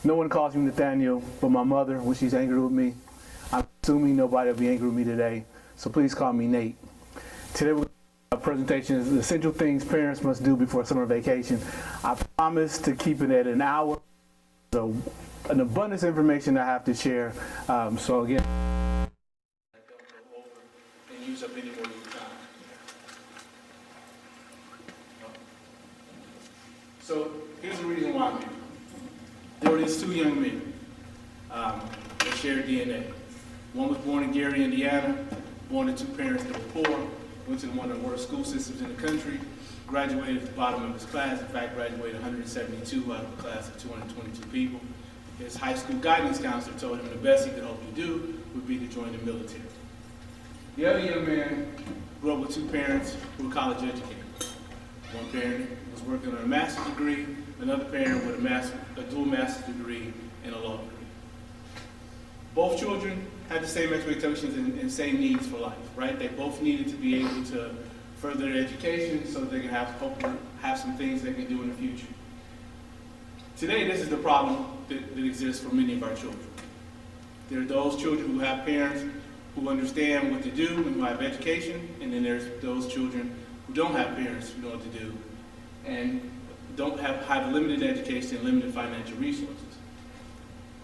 No one calls me Nathaniel but my mother when she's angry with me. I'm assuming nobody will be angry with me today, so please call me Nate. Today our presentation is the essential things parents must do before summer vacation. I promise to keep it at an hour. So an abundance of information I have to share. So again, I don't go over and use up any more of your time. So here's the reason why I'm here. There were these two young men that shared DNA. One was born in Gary, Indiana, born to two parents that were poor, went to one of the worst school systems in the country, graduated at the bottom of his class. In fact, graduated 172 out of a class of 222 people. His high school guidance counselor told him the best he could hope to do would be to join the military. The other young man grew up with two parents who were college educated. One parent was working on a master's degree, another parent with a dual master's degree and a law degree. Both children had the same expectations and same needs for life, right? They both needed to be able to further their education so they can have some things they can do in the future. Today, this is the problem that exists for many of our children. There are those children who have parents who understand what to do and who have education, and then there's those children who don't have parents who know what to do and don't have limited education and limited financial resources.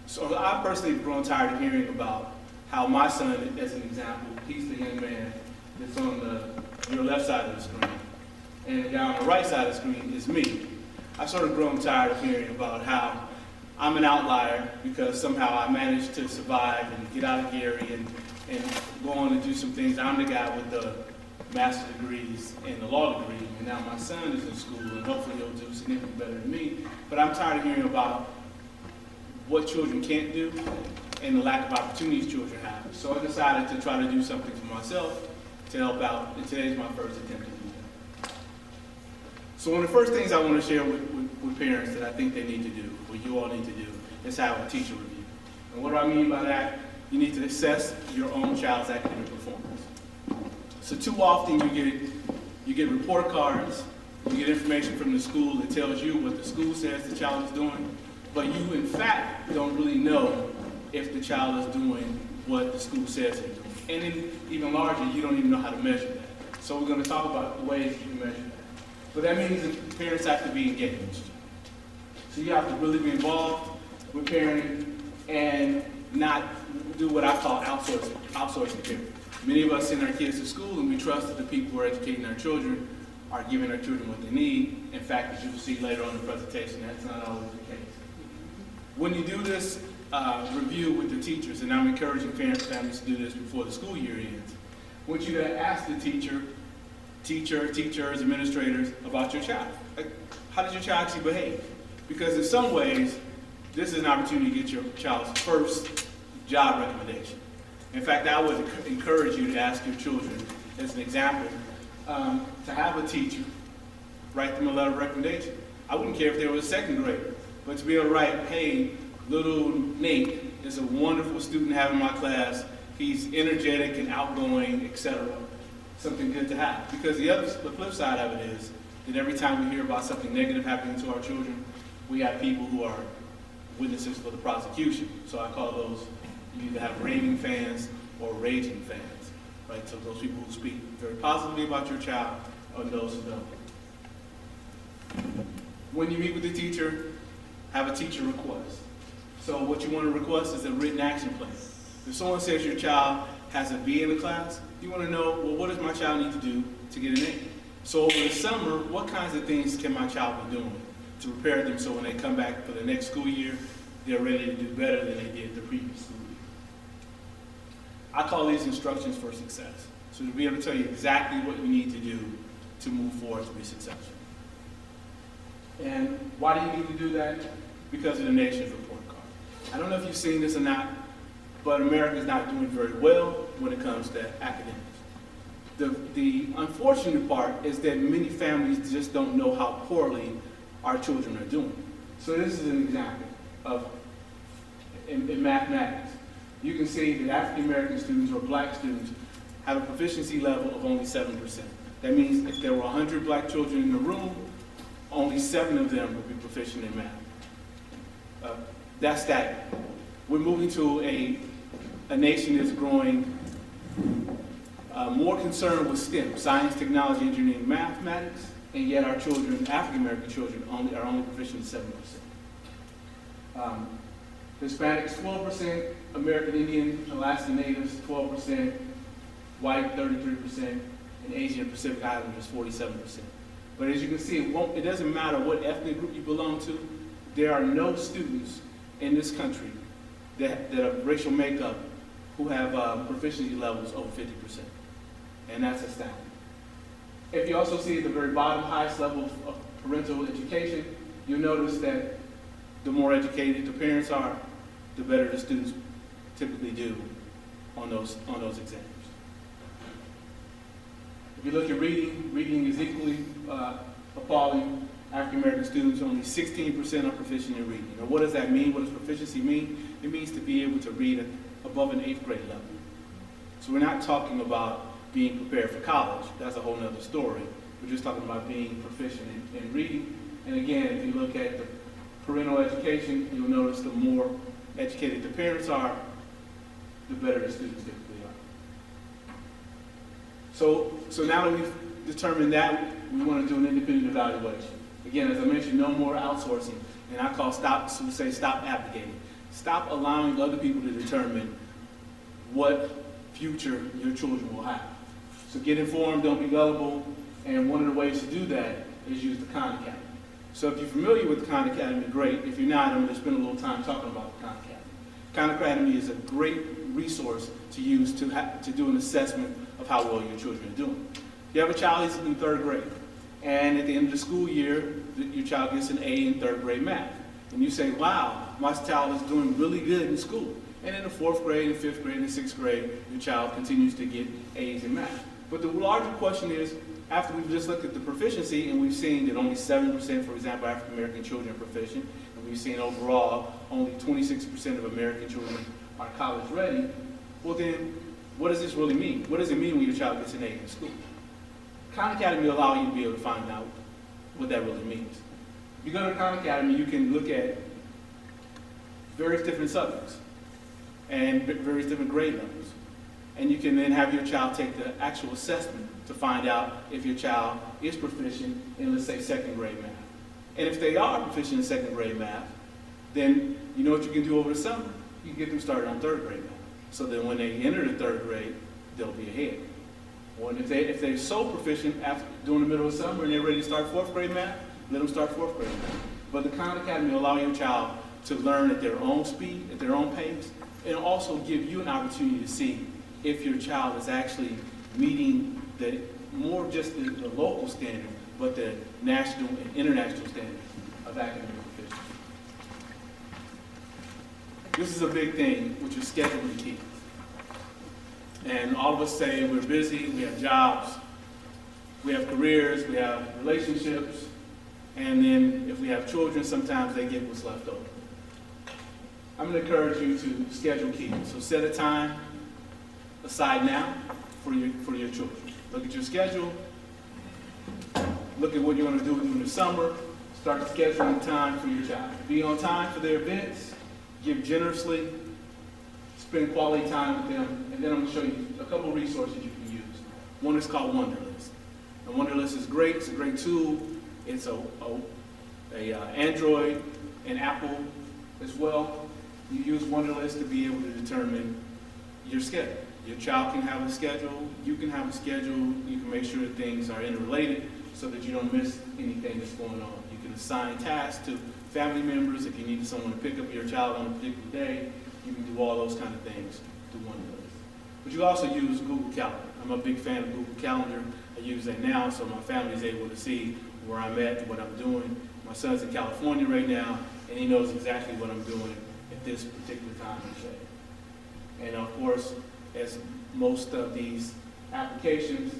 So I personally have grown tired of hearing about how my son, as an example, he's the young man that's on your left side of the screen, and the guy on the right side of the screen is me. I've sort of grown tired of hearing about how I'm an outlier because somehow I managed to survive and get out of Gary and go on and do some things. I'm the guy with the master's degrees and the law degree, and now my son is in school, and hopefully he'll do significantly better than me. But I'm tired of hearing about what children can't do and the lack of opportunities children have. So I decided to try to do something for myself to help out, and today's my first attempt to do that. So one of the first things I want to share with parents that I think they need to do, or you all need to do, is have a teacher review. And what do I mean by that? You need to assess your own child's academic performance. So too often you get report cards, you get information from the school that tells you what the school says the child is doing, but you in fact don't really know if the child is doing what the school says they're doing. And then even larger, you don't even know how to measure that. So we're going to talk about the ways you can measure that. But that means that parents have to be engaged. So you have to really be involved with parenting and not do what I call outsourcing parenting. Many of us send our kids to school and we trust that the people who are educating our children are giving our children what they need. In fact, as you'll see later on in the presentation, that's not always the case. When you do this review with the teachers, and I'm encouraging families to do this before the school year ends, I want you to ask the teachers, administrators about your child. Like, how did your child actually behave? Because in some ways, this is an opportunity to get your child's first job recommendation. In fact, I would encourage you to ask your children, as an example, to have a teacher write them a letter of recommendation. I wouldn't care if they were a second grader, but to be able to write, hey, little Nate is a wonderful student to have in my class. He's energetic and outgoing, etc. Something good to have. Because the flip side of it is that every time we hear about something negative happening to our children, we have people who are witnesses for the prosecution. So I call those, you either have raving fans or raging fans, right? So those people who speak very positively about your child or those who don't. When you meet with the teacher, have a teacher request. So what you want to request is a written action plan. If someone says your child has a B in the class, you want to know, well, what does my child need to do to get an A? So over the summer, what kinds of things can my child be doing to prepare them so when they come back for the next school year, they're ready to do better than they did the previous school year? I call these instructions for success. So to be able to tell you exactly what you need to do to move forward to be successful. And why do you need to do that? Because of the nation's report card. I don't know if you've seen this or not, but America's not doing very well when it comes to academics. The unfortunate part is that many families just don't know how poorly our children are doing. So this is an example of, in mathematics, you can see that African American students or black students have a proficiency level of only 7%. That means if there were 100 black children in the room, only 7 of them would be proficient in math. That's static. We're moving to a nation that's growing more concerned with STEM, science, technology, engineering, mathematics, and yet our children, African American children, are only proficient in 7%. Hispanics 12%, American Indian, Alaska Natives 12%, white 33%, and Asian and Pacific Islanders 47%. But as you can see, it doesn't matter what ethnic group you belong to, there are no students in this country that have racial makeup who have proficiency levels over 50%. And that's astounding. If you also see at the very bottom, highest level of parental education, you'll notice that the more educated the parents are, the better the students typically do on those exams. If you look at reading is equally appalling. African American students, only 16% are proficient in reading. Now, what does that mean? What does proficiency mean? It means to be able to read above an 8th grade level. So we're not talking about being prepared for college. That's a whole other story. We're just talking about being proficient in reading. And again, if you look at the parental education, you'll notice the more educated the parents are, the better the students typically are. So now that we've determined that, we want to do an independent evaluation. Again, as I mentioned, no more outsourcing, and I call stop abdicating. Stop allowing other people to determine what future your children will have. So get informed, don't be gullible, and one of the ways to do that is use the Khan Academy. So if you're familiar with the Khan Academy, great. If you're not, I'm going to spend a little time talking about the Khan Academy. Khan Academy is a great resource to use to do an assessment of how well your children are doing. You have a child who's in 3rd grade, and at the end of the school year, your child gets an A in 3rd grade math. And you say, wow, my child is doing really good in school. And in the 4th grade, and 5th grade, and 6th grade, your child continues to get A's in math. But the larger question is, after we've just looked at the proficiency and we've seen that only 7%, for example, African American children are proficient, and we've seen overall only 26% of American children are college ready, well then, what does this really mean? What does it mean when your child gets an A in school? Khan Academy will allow you to be able to find out what that really means. If you go to Khan Academy, you can look at various different subjects and various different grade levels. And you can then have your child take the actual assessment to find out if your child is proficient in, let's say, 2nd grade math. And if they are proficient in 2nd grade math, then you know what you can do over the summer? You can get them started on 3rd grade math. So then when they enter the 3rd grade, they'll be ahead. Or if they're so proficient after during the middle of summer and they're ready to start 4th grade math, let them start 4th grade math. But the Khan Academy will allow your child to learn at their own speed, at their own pace, and also give you an opportunity to see if your child is actually meeting more just the local standard, but the national and international standard of academic proficiency. This is a big thing, which is scheduling kids. And all of us say we're busy, we have jobs, we have careers, we have relationships, and then if we have children, sometimes they get what's left over. I'm going to encourage you to schedule kids. So set a time aside now for your children. Look at your schedule, look at what you're going to do during the summer, start scheduling time for your child. Be on time for their events, give generously, spend quality time with them, and then I'm going to show you a couple of resources you can use. One is called Wunderlist. And Wunderlist is great. It's a great tool. It's a Android and Apple as well. You use Wunderlist to be able to determine your schedule. Your child can have a schedule. You can have a schedule. You can make sure that things are interrelated so that you don't miss anything that's going on. You can assign tasks to family members. If you need someone to pick up your child on a particular day, you can do all those kind of things through Wunderlist. But you also use Google Calendar. I'm a big fan of Google Calendar. I use that now so my family is able to see where I'm at, what I'm doing. My son's in California right now, and he knows exactly what I'm doing at this particular time of day. And of course, as most of these applications,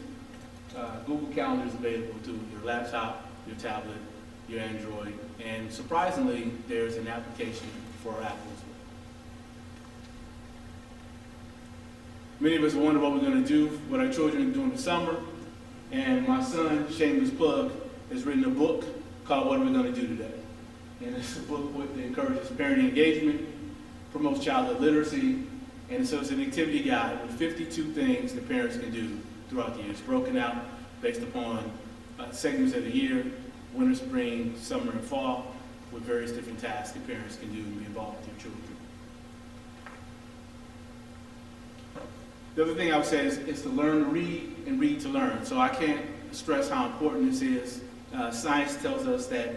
Google Calendar is available to your laptop, your tablet, your Android, and surprisingly, there's an application for Apple as well. Many of us wonder what we're going to do with our children during the summer, and my son, shameless plug, has written a book called What Are We Going to Do Today? And it's a book that encourages parenting engagement, promotes childhood literacy, and so it's an activity guide with 52 things that parents can do throughout the year. It's broken out based upon segments of the year, winter, spring, summer, and fall, with various different tasks that parents can do to be involved with their children. The other thing I would say is to learn to read and read to learn. So I can't stress how important this is. Science tells us that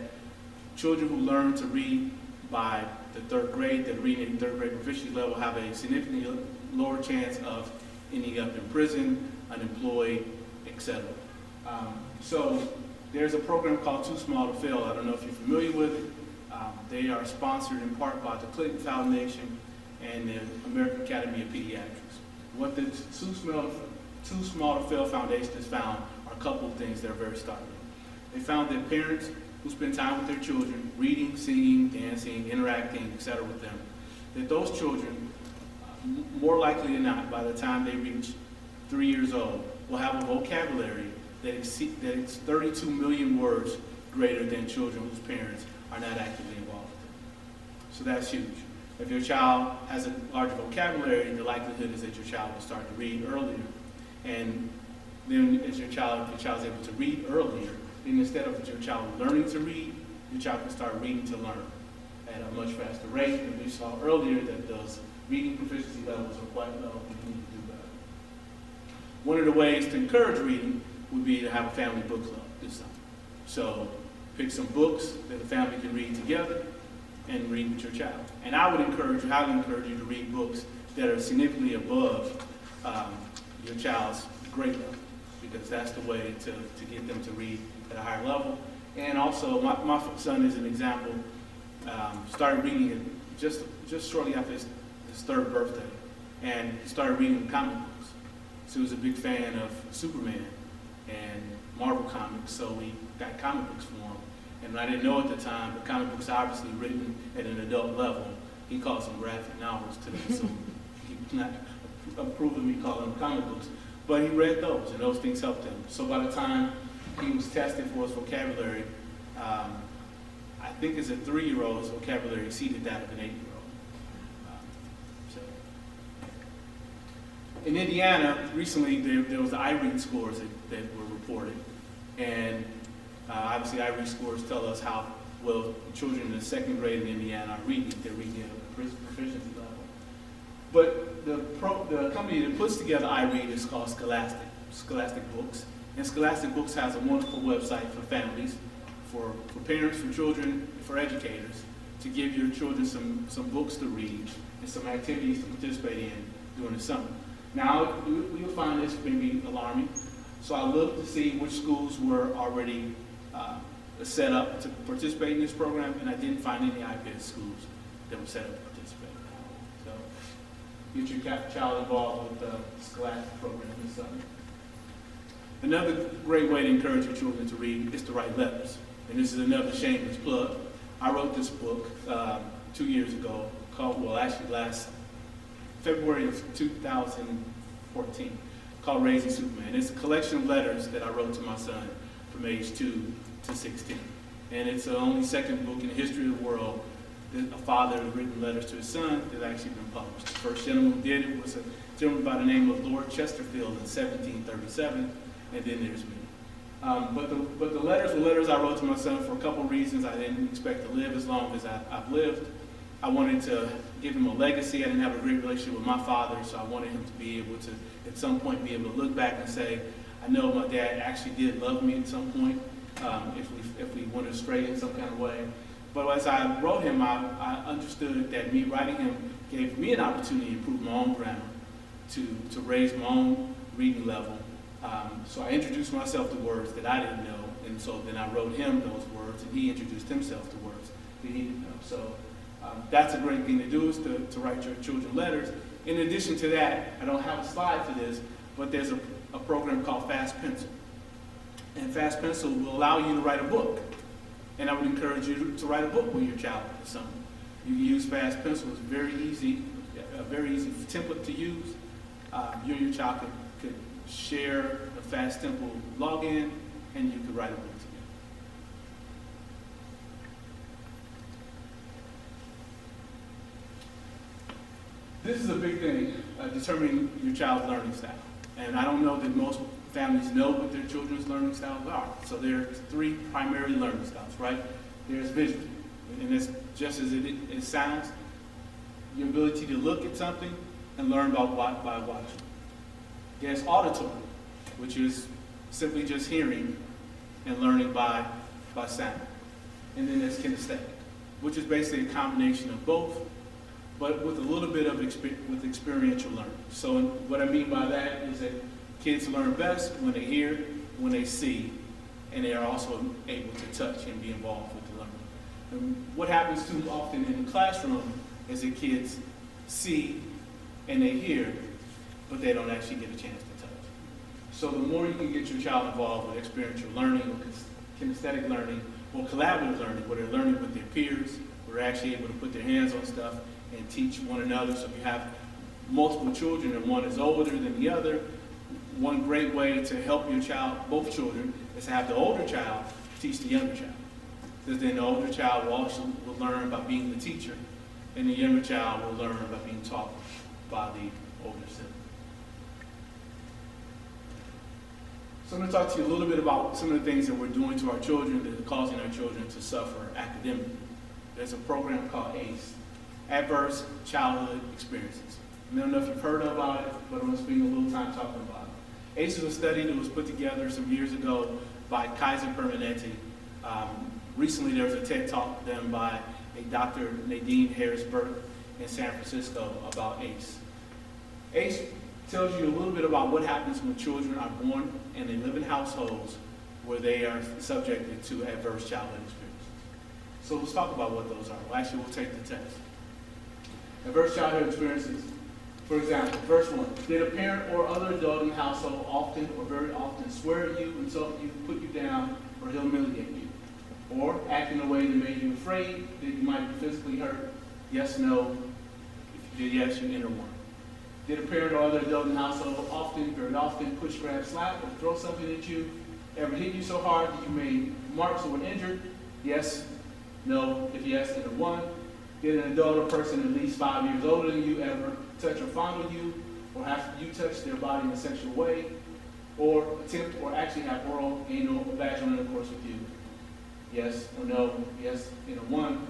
children who learn to read by the third grade, that reading at third grade proficiency level, have a significantly lower chance of ending up in prison, unemployed, etc. So there's a program called Too Small to Fail. I don't know if you're familiar with it. They are sponsored in part by the Clinton Foundation and the American Academy of Pediatrics. What the Too Small to Fail Foundation has found are a couple of things that are very startling. They found that parents who spend time with their children, reading, singing, dancing, interacting, etc. with them, that those children, more likely than not, by the time they reach 3 years old, will have a vocabulary that is 32 million words greater than children whose parents are not actively involved with them. So that's huge. If your child has a larger vocabulary, the likelihood is that your child will start to read earlier. And then as your child is able to read earlier, then instead of your child learning to read, your child can start reading to learn at a much faster rate. And we saw earlier that those reading proficiency levels are quite low, and we need to do better. One of the ways to encourage reading would be to have a family book club this summer. So pick some books that the family can read together and read with your child. And I would highly encourage you to read books that are significantly above your child's grade level, because that's the way to get them to read at a higher level. And also, my son is an example, started reading it just shortly after his third birthday, and he started reading comic books. So he was a big fan of Superman and Marvel comics, so we got comic books for him. And I didn't know at the time, but comic books are obviously written at an adult level. He calls them graphic novels today, so he's not approving me calling them comic books. But he read those, and those things helped him. So by the time he was tested for his vocabulary, I think as a 3-year-old, his vocabulary exceeded that of an 8-year-old. In Indiana, recently there was the iRead scores that were reported, and obviously iRead scores tell us how well children in the second grade in Indiana are reading, if they're reading at a proficiency level. But the company that puts together iRead is called Scholastic Books, and Scholastic Books has a wonderful website for families, for parents, for children, for educators, to give your children some books to read and some activities to participate in during the summer. Now, you'll find this maybe alarming. So I looked to see which schools were already set up to participate in this program, and I didn't find any IPED schools that were set up to participate. So get your child involved with the Scholastic program this summer. Another great way to encourage your children to read is to write letters. And this is another shameless plug. I wrote this book 2 years ago, last February of 2014, called Raising Supaman. It's a collection of letters that I wrote to my son from age 2 to 16. And it's the only second book in the history of the world that a father has written letters to his son that actually been published. The first gentleman who did it was a gentleman by the name of Lord Chesterfield in 1737, and then there's me. But the letters were letters I wrote to my son for a couple reasons. I didn't expect to live as long as I've lived. I wanted to give him a legacy. I didn't have a great relationship with my father, so I wanted him to be able to, at some point, be able to look back and say, I know my dad actually did love me at some point, if we went astray in some kind of way. But as I wrote him, I understood that me writing him gave me an opportunity to improve my own grammar, to raise my own reading level. So I introduced myself to words that I didn't know, and so then I wrote him those words, and he introduced himself to words that he didn't know. So that's a great thing to do, is to write your children letters. In addition to that, I don't have a slide for this, but there's a program called Fast Pencil. And Fast Pencil will allow you to write a book. And I would encourage you to write a book with your child this summer. You can use Fast Pencil. It's very easy template to use. You and your child could share a Fast Temple login, and you could write a book This is a big thing, determining your child's learning style. And I don't know that most families know what their children's learning styles are. So there are three primary learning styles, right? There's visual, and it's just as it sounds, your ability to look at something and learn by watching. There's auditory, which is simply just hearing and learning by sound. And then there's kinesthetic, which is basically a combination of both, but with a little bit of experiential learning. So what I mean by that is that kids learn best when they hear, when they see, and they are also able to touch and be involved with the learning. And what happens too often in the classroom is that kids see and they hear, but they don't actually get a chance to touch. So the more you can get your child involved with experiential learning or kinesthetic learning or collaborative learning, where they're learning with their peers, where they're actually able to put their hands on stuff and teach one another. So if you have multiple children and one is older than the other, one great way to help your child, both children, is to have the older child teach the younger child. Because then the older child will learn by being the teacher, and the younger child will learn by being taught by the older sibling. So I'm going to talk to you a little bit about some of the things that we're doing to our children that are causing our children to suffer academically. There's a program called ACE, Adverse Childhood Experiences. I don't know if you've heard about it, but I'm going to spend a little time talking about it. ACE is a study that was put together some years ago by Kaiser Permanente. Recently there was a TED Talk done by a Dr. Nadine Harris-Burke in San Francisco about ACE. ACE tells you a little bit about what happens when children are born and they live in households where they are subjected to adverse childhood experiences. So let's talk about what those are. Well, actually, we'll take the test. Adverse childhood experiences. For example, first one, did a parent or other adult in the household often or very often swear at you, insult you, put you down, or humiliate you? Or act in a way that made you afraid that you might be physically hurt? Yes, no. If you did yes, you enter one. Did a parent or other adult in the household often, very often, push, grab, slap, or throw something at you? Ever hit you so hard that you made marks or were injured? Yes, no. If yes, enter one. Did an adult or person at least 5 years older than you ever touch or fondle you, or have you touch their body in a sexual way, or attempt or actually have oral, anal, or vaginal intercourse with you? Yes or no? Yes, enter one.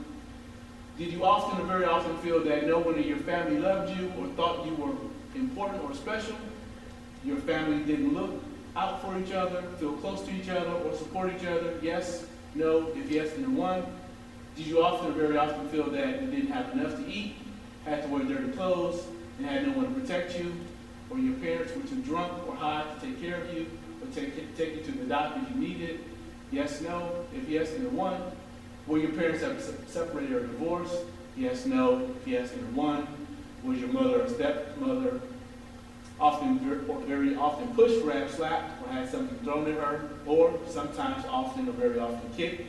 Did you often or very often feel that no one in your family loved you or thought you were important or special? Your family didn't look out for each other, feel close to each other, or support each other? Yes, no. If yes, enter one. Did you often or very often feel that you didn't have enough to eat, had to wear dirty clothes, and had no one to protect you, or your parents were too drunk or high to take care of you, or take you to the doctor if you needed? Yes, no. If yes, enter one. Were your parents ever separated or divorced? Yes, no. If yes, enter one. Was your mother or stepmother often or very often pushed, grabbed, slapped, or had something thrown at her, or sometimes often or very often kicked,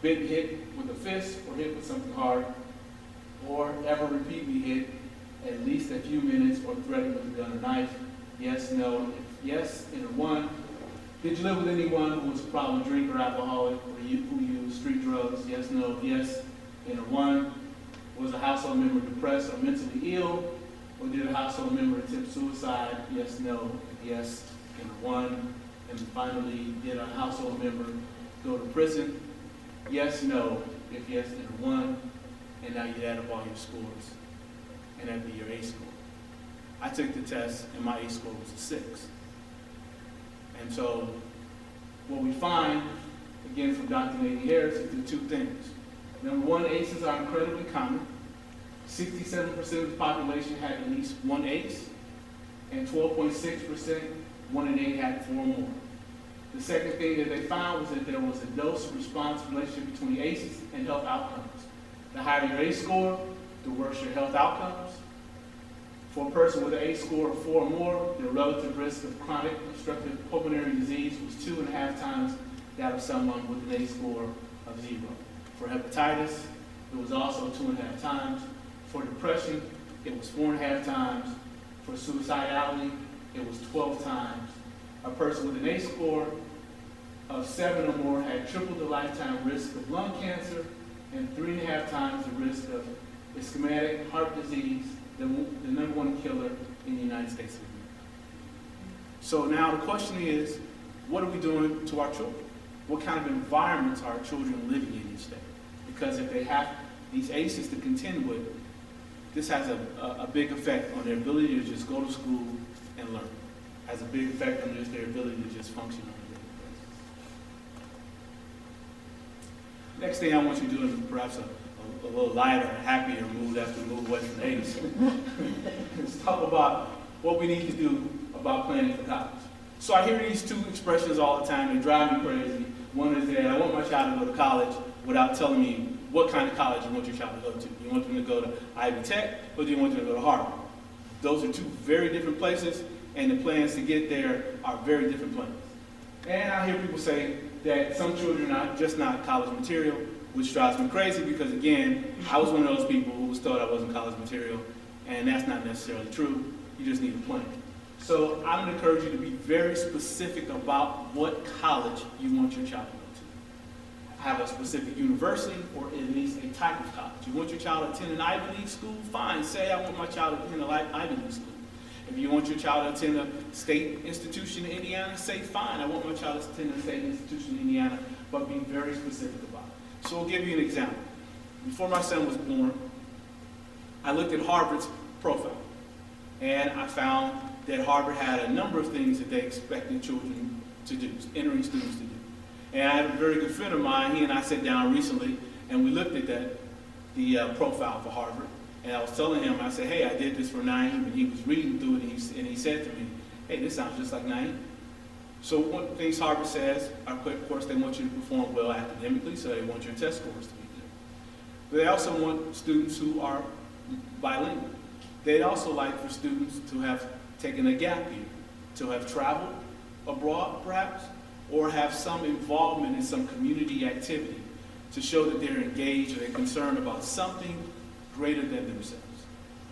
bitten, hit with a fist, or hit with something hard, or ever repeatedly hit at least a few minutes or threatened with a gun or knife? Yes, no. If yes, enter one. Did you live with anyone who was a problem drinker, alcoholic, or who used street drugs? Yes, no. If yes, enter one. Was a household member depressed or mentally ill, or did a household member attempt suicide? Yes, no. If yes, enter one. And finally, did a household member go to prison? Yes, no. If yes, enter one. And now you add up all your scores, and that'd be your ACE score. I took the test, and my ACE score was a 6. And so what we find, again from Dr. Nadine Harris, is the two things. Number one, ACEs are incredibly common. 67% of the population had at least one ACE, and 12.6%, 1 in 8 had 4 or more. The second thing that they found was that there was a dose-response relationship between ACEs and health outcomes. The higher your ACE score, the worse your health outcomes. For a person with an ACE score of 4 or more, the relative risk of chronic obstructive pulmonary disease was 2.5 times that of someone with an ACE score of 0. For hepatitis, it was also 2.5 times. For depression, it was 4.5 times. For suicidality, it was 12 times. A person with an ACE score of 7 or more had triple the lifetime risk of lung cancer and 3.5 times the risk of ischemic heart disease the number one killer in the United States of America. So now the question is, what are we doing to our children? What kind of environments are our children living in each day? Because if they have these ACEs to contend with, this has a big effect on their ability to just go to school and learn. Has a big effect on just their ability to just function on a daily basis. Next thing I want you to do is perhaps a little lighter, happier mood after we move away from ACE. Let's talk about what we need to do about planning for college. So I hear these two expressions all the time. They drive me crazy. One is that I want my child to go to college without telling me what kind of college you want your child to go to. You want them to go to Ivy Tech, or do you want them to go to Harvard? Those are two very different places, and the plans to get there are very different plans. And I hear people say that some children are just not college material, which drives me crazy because, again, I was one of those people who was told I wasn't college material, and that's not necessarily true. You just need a plan. So I'm going to encourage you to be very specific about what college you want your child to go to. Have a specific university or at least a type of college. You want your child to attend an Ivy League school? Fine. Say, I want my child to attend an Ivy League school. If you want your child to attend a state institution in Indiana, say, fine. I want my child to attend a state institution in Indiana, but be very specific about it. So I'll give you an example. Before my son was born, I looked at Harvard's profile, and I found that Harvard had a number of things that they expected children to do, entering students to do. And I have a very good friend of mine, he and I sat down recently, and we looked at the profile for Harvard. And I was telling him, I said, hey, I did this for Naeem, and he was reading through it, and he said to me, hey, this sounds just like Naeem. So one of the things Harvard says, of course, they want you to perform well academically, so they want your test scores to be good. But they also want students who are bilingual. They'd also like for students to have taken a gap year, to have traveled abroad, perhaps, or have some involvement in some community activity to show that they're engaged or they're concerned about something greater than themselves,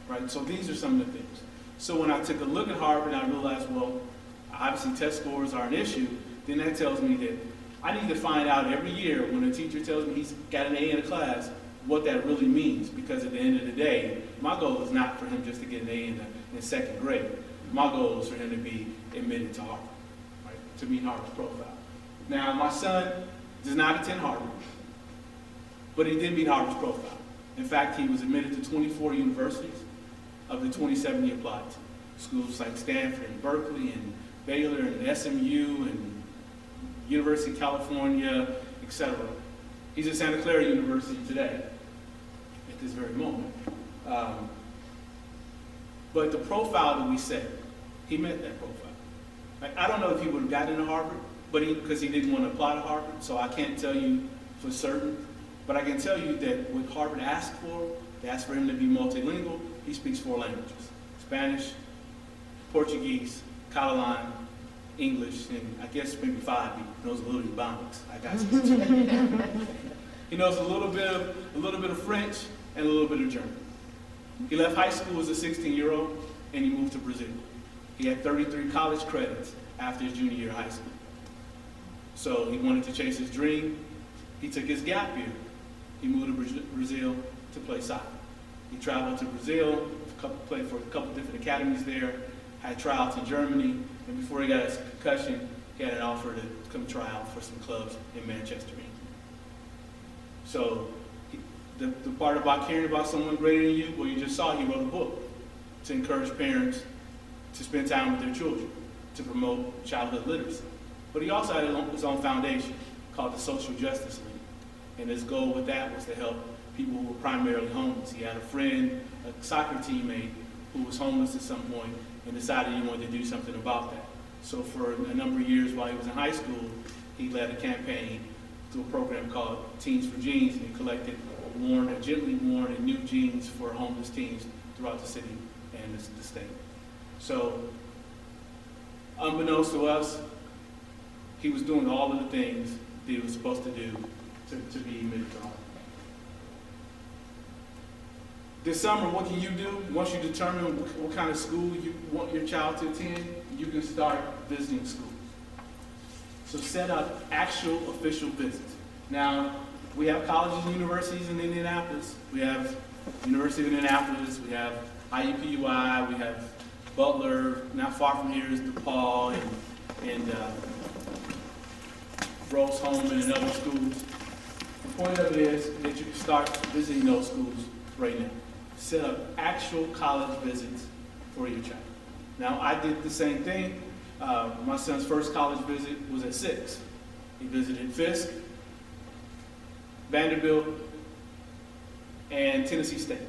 right? So these are some of the things. So when I took a look at Harvard, I realized, well, obviously test scores are an issue. Then that tells me that I need to find out every year when a teacher tells me he's got an A in a class, what that really means. Because at the end of the day, my goal is not for him just to get an A in second grade. My goal is for him to be admitted to Harvard, right? To meet Harvard's profile. Now, my son does not attend Harvard, but he did meet Harvard's profile. In fact, he was admitted to 24 universities of the 27 he applied to. Schools like Stanford and Berkeley and Baylor and SMU and University of California, etc. He's at Santa Clara University today, at this very moment. But the profile that we set, he met that profile. Like, I don't know if he would have gotten into Harvard, but because he didn't want to apply to Harvard, so I can't tell you for certain. But I can tell you that what Harvard asked for, they asked for him to be multilingual. He speaks 4 languages: Spanish, Portuguese, Catalan, English, and I guess maybe 5. He knows a little Ebonics. I got you. He knows a little bit of French and a little bit of German. He left high school as a 16-year-old, and he moved to Brazil. He had 33 college credits after his junior year of high school. So he wanted to chase his dream. He took his gap year. He moved to Brazil to play soccer. He traveled to Brazil, played for a couple different academies there, had tryouts in Germany, and before he got his concussion, he had an offer to come try out for some clubs in Manchester, England. So the part about caring about someone greater than you, well, you just saw he wrote a book to encourage parents to spend time with their children, to promote childhood literacy. But he also had his own foundation called the Social Justice League. And his goal with that was to help people who were primarily homeless. He had a friend, a soccer teammate, who was homeless at some point and decided he wanted to do something about that. So for a number of years while he was in high school, he led a campaign through a program called Teens for Jeans, and he collected worn, gently worn, and new jeans for homeless teens throughout the city and the state. So, unbeknownst to us, he was doing all of the things that he was supposed to do to be admitted to Harvard. This summer, what can you do? Once you determine what kind of school you want your child to attend, you can start visiting schools. So set up actual official visits. Now, we have colleges and universities in Indianapolis. We have University of Indianapolis, we have IUPUI, we have Butler, not far from here is DePaul, and Rose Holman and other schools. The point of it is that you can start visiting those schools right now. Set up actual college visits for your child. Now, I did the same thing. My son's first college visit was at 6. He visited Fisk, Vanderbilt, and Tennessee State.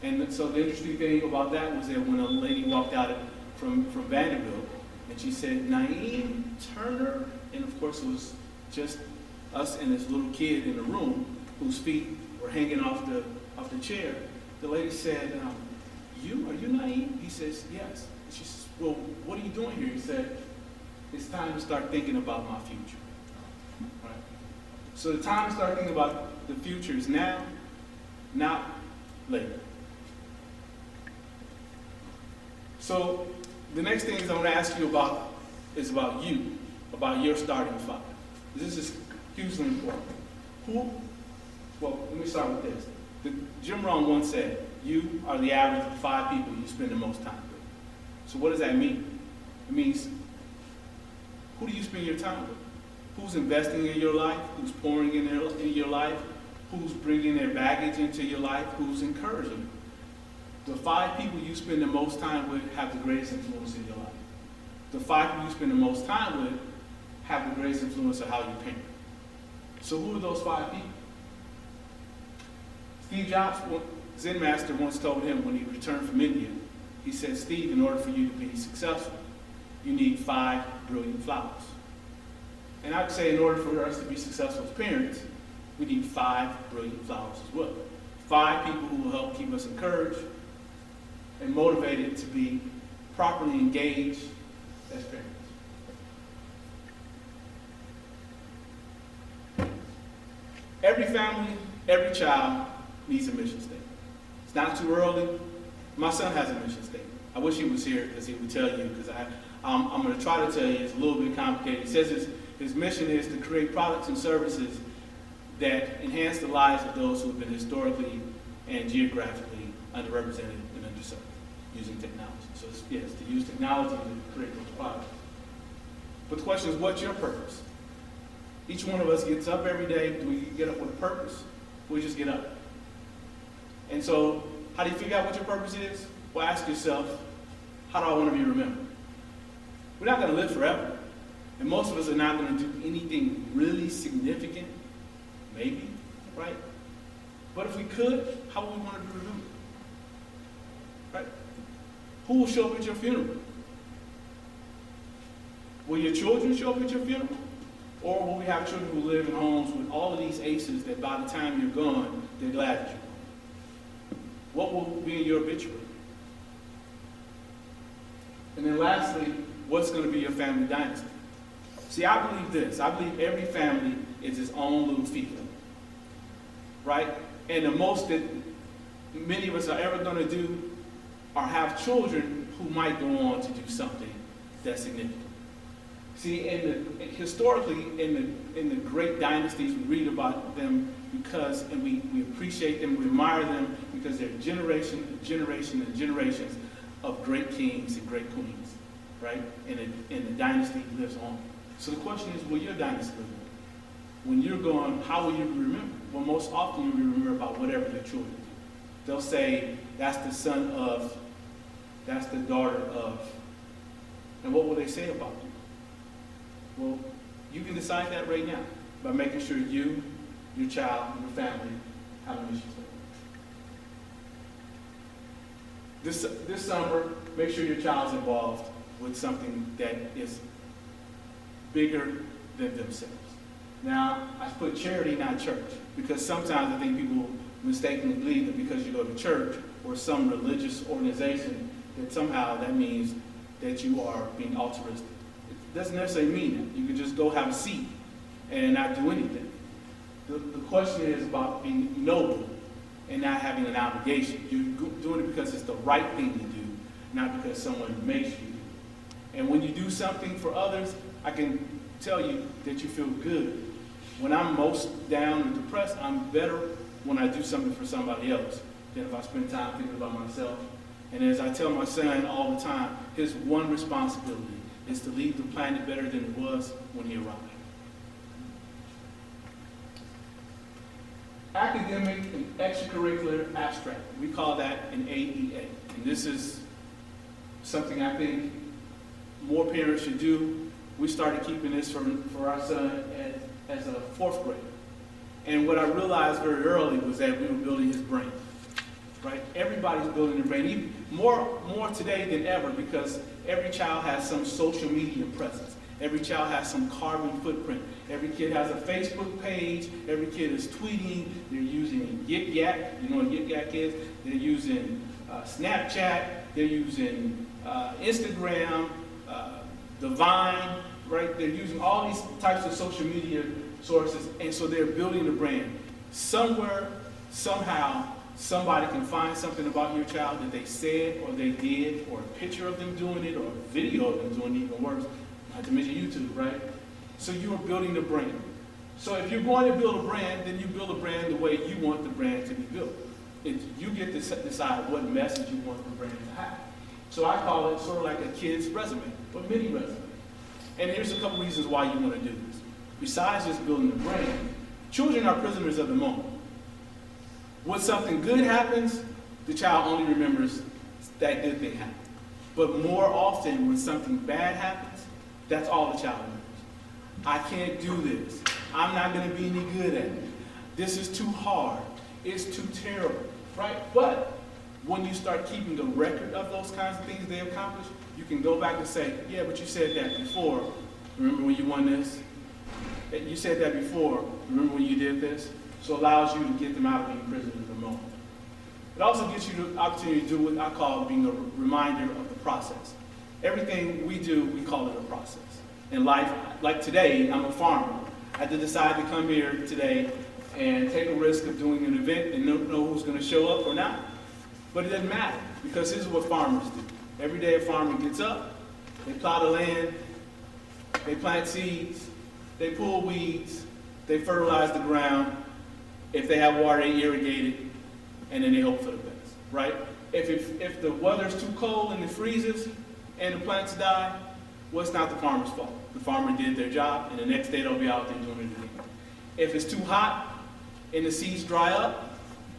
And so the interesting thing about that was that when a lady walked out from Vanderbilt, and she said, Naeem Turner, and of course it was just us and this little kid in the room whose feet were hanging off the chair. The lady said, are you Naeem? He says, yes. And she says, well, what are you doing here? He said, it's time to start thinking about my future. Right? So the time to start thinking about the future is now, not later. So the next thing is I want to ask you about is about you, about your starting five. This is hugely important. Well, let me start with this. Jim Rohn once said, you are the average of 5 people you spend the most time with. So what does that mean? It means, who do you spend your time with? Who's investing in your life? Who's pouring in your life? Who's bringing their baggage into your life? Who's encouraging you? The 5 people you spend the most time with have the greatest influence in your life. The 5 people you spend the most time with have the greatest influence of how you parent. So who are those 5 people? Steve Jobs, Zen Master, once told him when he returned from India, he said, Steve, in order for you to be successful, you need 5 brilliant flowers. And I'd say in order for us to be successful as parents, we need 5 brilliant flowers as well. 5 people who will help keep us encouraged and motivated to be properly engaged as parents. Every family, every child needs a mission statement. It's not too early. My son has a mission statement. I wish he was here because he would tell you, because I'm going to try to tell you. It's a little bit complicated. He says his mission is to create products and services that enhance the lives of those who have been historically and geographically underrepresented and underserved using technology. So it's to use technology to create those products. But the question is, what's your purpose? Each one of us gets up every day. Do we get up with a purpose? We just get up. And so, how do you figure out what your purpose is? Well, ask yourself, how do I want to be remembered? We're not going to live forever. And most of us are not going to do anything really significant. Maybe, right? But if we could, how would we want to be remembered? Right? Who will show up at your funeral? Will your children show up at your funeral? Or will we have children who live in homes with all of these aces that by the time you're gone, they're glad that you're gone? What will be in your obituary? And then lastly, what's going to be your family dynasty? See, I believe this. I believe every family is its own little fiefdom. Right? And the most that many of us are ever going to do are have children who might go on to do something that's significant. See, historically, in the great dynasties, we read about them because, and we appreciate them, we admire them because they're generation and generation and generations of great kings and great queens, right? And the dynasty lives on. So the question is, will your dynasty live on? When you're gone, how will you be remembered? Well, most often you'll be remembered about whatever your children do. They'll say, that's the son of, that's the daughter of. And what will they say about you? Well, you can decide that right now by making sure you, your child, and your family have a mission statement. This summer, make sure your child's involved with something that is bigger than themselves. Now, I put charity, not church, because sometimes I think people mistakenly believe that because you go to church or some religious organization, that somehow that means that you are being altruistic. It doesn't necessarily mean that. You can just go have a seat and not do anything. The question is about being noble and not having an obligation. You're doing it because it's the right thing to do, not because someone makes you do it. And when you do something for others, I can tell you that you feel good. When I'm most down and depressed, I'm better when I do something for somebody else than if I spend time thinking about myself And as I tell my son all the time, his one responsibility is to leave the planet better than it was when he arrived. Academic and extracurricular abstract. We call that an AEA. And this is something I think more parents should do. We started keeping this for our son as a fourth grader. And what I realized very early was that we were building his brain. Right? Everybody's building their brain, even more today than ever, because every child has some social media presence. Every child has some carbon footprint. Every kid has a Facebook page. Every kid is tweeting. They're using Yik Yak. You know what Yik Yak is? They're using Snapchat. They're using Instagram, the Vine, right? They're using all these types of social media sources, and so they're building a brand. Somewhere, somehow, somebody can find something about your child that they said or they did, or a picture of them doing it, or a video of them doing it, even worse. Not to mention YouTube, right? So you are building the brand. So if you're going to build a brand, then you build a brand the way you want the brand to be built. You get to decide what message you want the brand to have. So I call it sort of like a kid's resume, or mini resume. And here's a couple reasons why you want to do this. Besides just building the brand, children are prisoners of the moment. When something good happens, the child only remembers that good thing happened. But more often, when something bad happens, that's all the child remembers. I can't do this. I'm not going to be any good at it. This is too hard. It's too terrible, right? But when you start keeping the record of those kinds of things they accomplished, you can go back and say, yeah, but you said that before. Remember when you won this? You said that before. Remember when you did this? So it allows you to get them out of being prisoners of the moment. It also gives you the opportunity to do what I call being a reminder of the process. Everything we do, we call it a process. In life, like today, I'm a farmer. I had to decide to come here today and take a risk of doing an event and don't know who's going to show up or not. But it doesn't matter, because this is what farmers do. Every day a farmer gets up, they plow the land, they plant seeds, they pull weeds, they fertilize the ground. If they have water, they irrigate it, and then they hope for the best, right? If the weather's too cold and it freezes and the plants die, well, it's not the farmer's fault. The farmer did their job, and the next day they'll be out there doing it again. If it's too hot and the seeds dry up,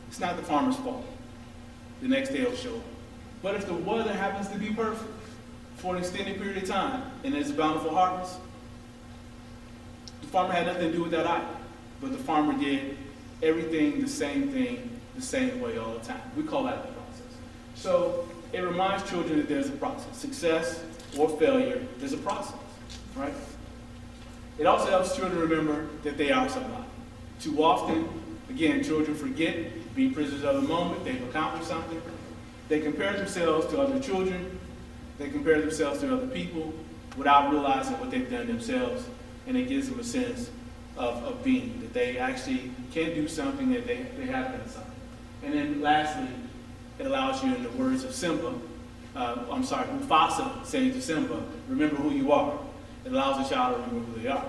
it's not the farmer's fault. The next day it'll show up. But if the weather happens to be perfect for an extended period of time, and there's a bountiful harvest, the farmer had nothing to do with that either. But the farmer did everything, the same thing, the same way all the time. We call that the process. So it reminds children that there's a process. Success or failure, there's a process, right? It also helps children remember that they are somebody. Too often, again, children forget, being prisoners of the moment, they've accomplished something. They compare themselves to other children. They compare themselves to other people without realizing what they've done themselves. And it gives them a sense of being, that they actually can do something, that they have done something. And then lastly, it allows you, in the words of Mufasa saying to Simba, remember who you are. It allows the child to remember who they are.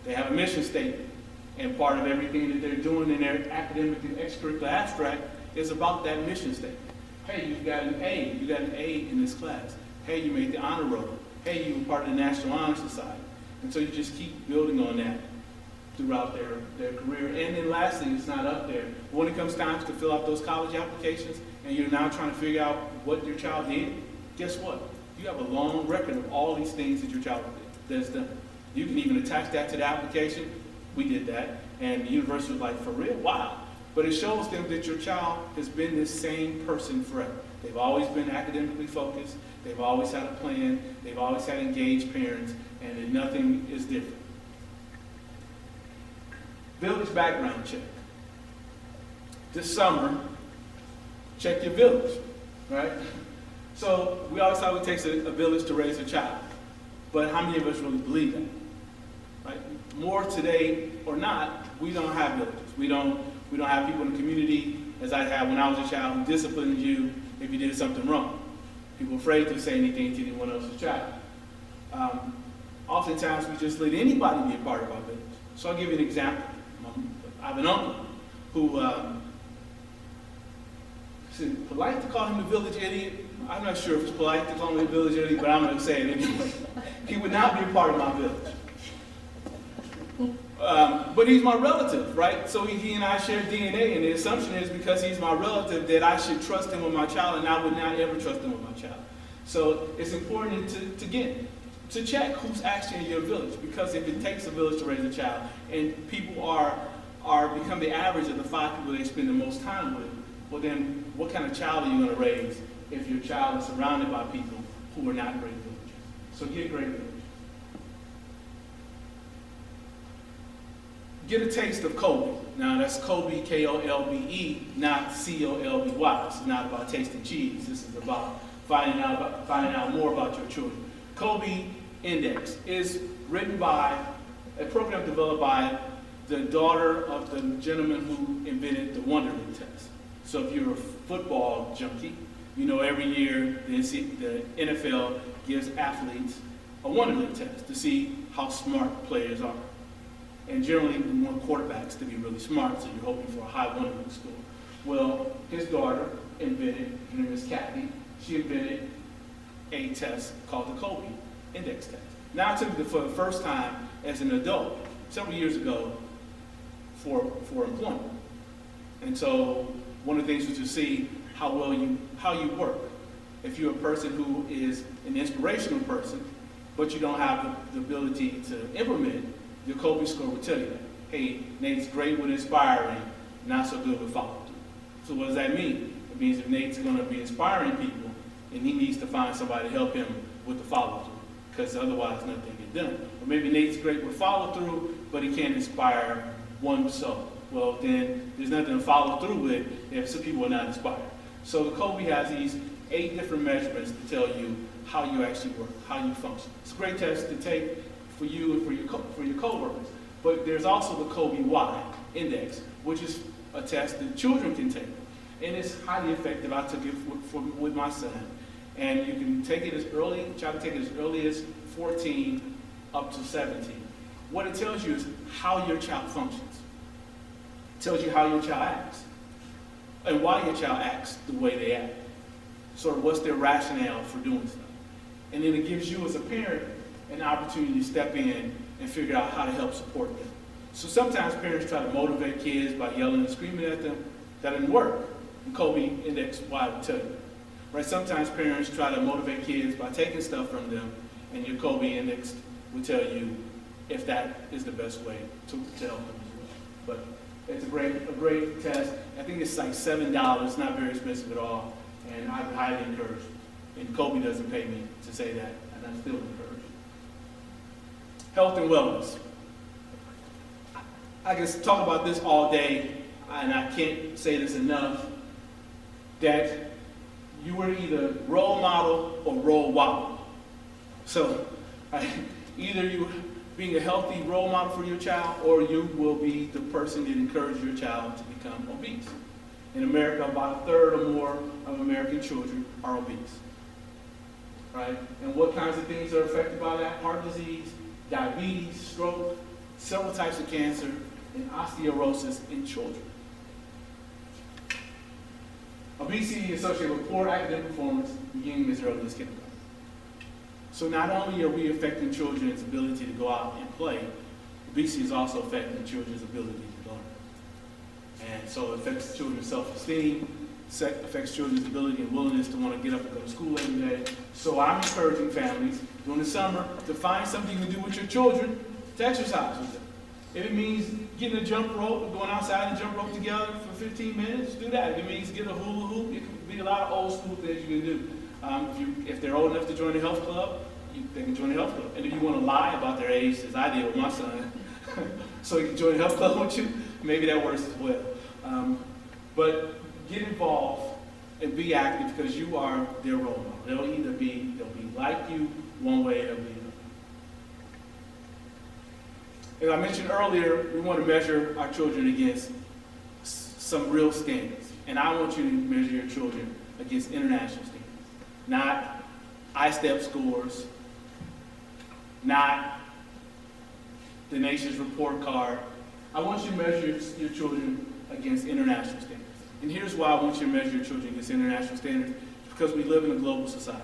They have a mission statement, and part of everything that they're doing in their academic and extracurricular abstract is about that mission statement. Hey, you got an A. You got an A in this class. Hey, you made the honor roll. Hey, you were part of the National Honor Society. And so you just keep building on that throughout their career. And then lastly, it's not up there. When it comes time to fill out those college applications, and you're now trying to figure out what your child did, guess what? You have a long record of all these things that your child has done. You can even attach that to the application. We did that. And the university was like, for real? Wow. But it shows them that your child has been this same person forever. They've always been academically focused. They've always had a plan. They've always had engaged parents. And that nothing is different. Village background check. This summer, check your village, right? So we always thought it takes a village to raise a child. But how many of us really believe that? Right? More today or not, we don't have villages. We don't have people in the community, as I had when I was a child, who disciplined you if you did something wrong. People are afraid to say anything to anyone else's child. Oftentimes, we just let anybody be a part of our village. So I'll give you an example. I have an uncle who, it's polite to call him the village idiot, I'm not sure if it's polite to call him a village elite, but I'm going to say it anyway. He would not be a part of my village. But he's my relative, right? So he and I share DNA, and the assumption is because he's my relative that I should trust him with my child, and I would not ever trust him with my child. So it's important to check who's actually in your village, because if it takes a village to raise a child, and people become the average of the 5 people they spend the most time with, well then, what kind of child are you going to raise if your child is surrounded by people who are not great villagers? So get great villagers. Get a taste of Colby. Now that's Colby, K-O-L-B-E, not C-O-L-B-Y. This is not about tasting cheese. This is about finding out more about your children. Colby Index is written by a program developed by the daughter of the gentleman who invented the Wonderlic test. So if you're a football junkie, you know every year the NFL gives athletes a Wonderlic test to see how smart players are. And generally, we want quarterbacks to be really smart, so you're hoping for a high Wonderlic score. Well, his daughter invented, her name is Kathy, she invented a test called the Colby Index test. Now I took it for the first time as an adult, several years ago, for employment. And so one of the things was to see how you work. If you're a person who is an inspirational person, but you don't have the ability to implement, your Colby score will tell you that. Hey, Nate's great with inspiring, not so good with follow-through. So what does that mean? It means if Nate's going to be inspiring people, and he needs to find somebody to help him with the follow-through, because otherwise nothing gets done. Or maybe Nate's great with follow-through, but he can't inspire one soul. Well, then there's nothing to follow through with if some people are not inspired. So the Colby has these 8 different measurements to tell you how you actually work, how you function. It's a great test to take for you and for your coworkers. But there's also the Colby Y Index, which is a test that children can take. And it's highly effective. I took it with my son. And you can take it try to take it as early as 14 up to 17. What it tells you is how your child functions. It tells you how your child acts and why your child acts the way they act. Sort of what's their rationale for doing stuff. And then it gives you as a parent an opportunity to step in and figure out how to help support them. So sometimes parents try to motivate kids by yelling and screaming at them. That doesn't work. And Colby Index Y will tell you. Right? Sometimes parents try to motivate kids by taking stuff from them, and your Colby Index will tell you if that is the best way to help them as well. But it's a great test. I think it's like $7. It's not very expensive at all, and I highly encourage it. And Colby doesn't pay me to say that, and I still encourage it. Health and wellness. I can talk about this all day, and I can't say this enough, that you were either role model or role wobble. So either you being a healthy role model for your child, or you will be the person that encourages your child to become obese. In America, about 1/3 or more of American children are obese. Right? And what kinds of things are affected by that? Heart disease, diabetes, stroke, several types of cancer, and osteoporosis in children. Obesity is associated with poor academic performance beginning as early as kindergarten. So not only are we affecting children's ability to go out and play, obesity is also affecting children's ability to learn. And so it affects children's self-esteem, affects children's ability and willingness to want to get up and go to school every day. So I'm encouraging families during the summer to find something you can do with your children to exercise with them. If it means getting a jump rope and going outside and jump rope together for 15 minutes, do that. If it means get a hula hoop, it can be a lot of old school things you can do. If they're old enough to join the health club, they can join the health club. And if you want to lie about their age, as I did with my son, so he can join the health club with you, maybe that works as well. But get involved and be active, because you are their role model. They'll be like you one way or the other. As I mentioned earlier, we want to measure our children against some real standards. And I want you to measure your children against international standards. Not I-STEP scores, not the nation's report card. I want you to measure your children against international standards. And here's why I want you to measure your children against international standards. because we live in a global society.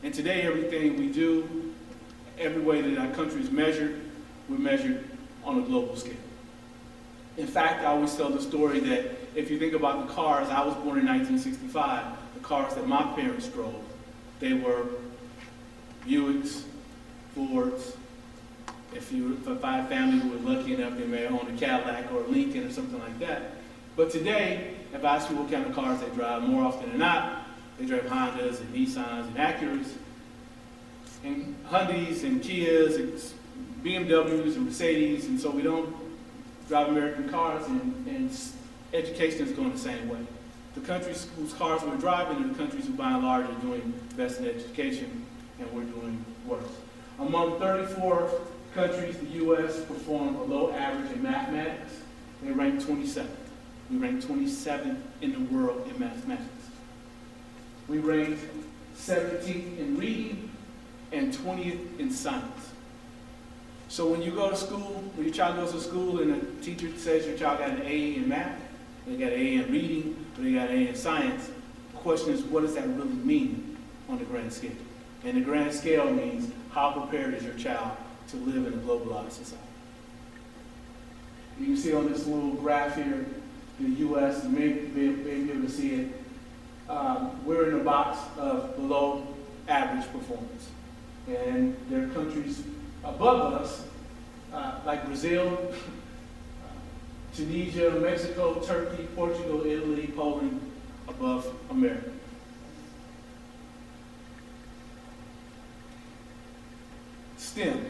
And today, everything we do, every way that our country is measured, we're measured on a global scale. In fact, I always tell the story that if you think about the cars, I was born in 1965, the cars that my parents drove, they were Buicks, Fords. If I had family who were lucky enough, they may own a Cadillac or a Lincoln or something like that. But today, if I ask you what kind of cars they drive, more often than not, they drive Hondas and Nissans and Acuras, and Hyundais and Kias and BMWs and Mercedes, and so we don't drive American cars, and education is going the same way. The countries whose cars we're driving are the countries who by and large are doing best in education, and we're doing worse. Among 34 countries, the U.S. performed below average in mathematics. They ranked 27th. We ranked 27th in the world in mathematics. We ranked 17th in reading and 20th in science. So when you go to school, when your child goes to school and the teacher says your child got an A in math, they got an A in reading, or they got an A in science, the question is, what does that really mean on the grand scale? And the grand scale means, how prepared is your child to live in a globalized society? You can see on this little graph here, the U.S., you may be able to see it. We're in a box of below average performance. And there are countries above us, like Brazil, Tunisia, Mexico, Turkey, Portugal, Italy, Poland, above America. STEM.